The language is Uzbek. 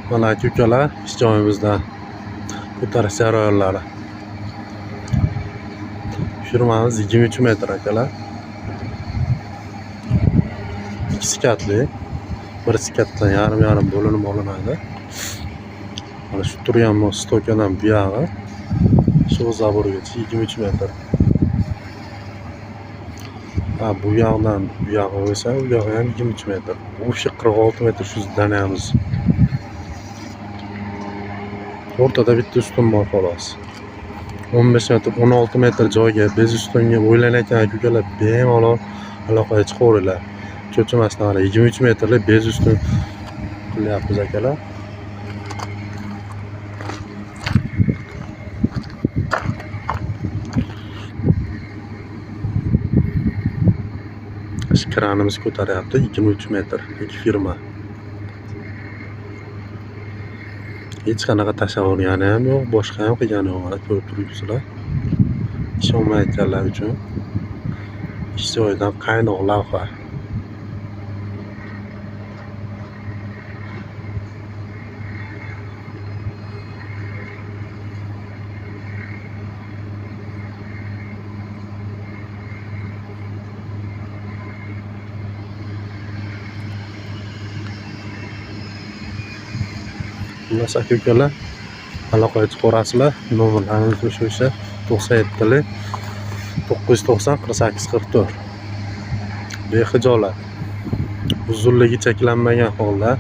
Mana aka ukalar, ish joyimizdan ko'tarish jarayonlari. Firmamiz 23 metr akalar. 2 sikatli, bir sikatdan yarim bo'linib olinadi. Mana shu turgan stokadan bu yog'i shu zaborgacha 23 metr. Bu yoqdan bu yoqqa bo'lsa, bu yoqqa ham 23 metr. O'sha 46 metr shu danamiz. O'rtada bitta ustun bor xolos. 15 metr, 16 metr joyga bez ustunga o'ylanayotgan aka-ukalar bemalol aloqaga chiqaveringlar. Cho'chimasdan 23 metrlik bez ustun qilyapmiz akalar. Kranimiz ko'taryapti 23 metr. Ikki firma. Hech qanaqa tashavvurgani ham yo'q, boshqa ham qilgani yo'q. Mana ko'rib turibsizlar. Ishonmayotganlar uchun ish joyidan qaynoq lavha. Xullas aka-ukalar, aloqaga chiqaverasizlar. Nomerlarimiz o'sha 97 990 48 44. Behijolat, uzunligi cheklanmagan holda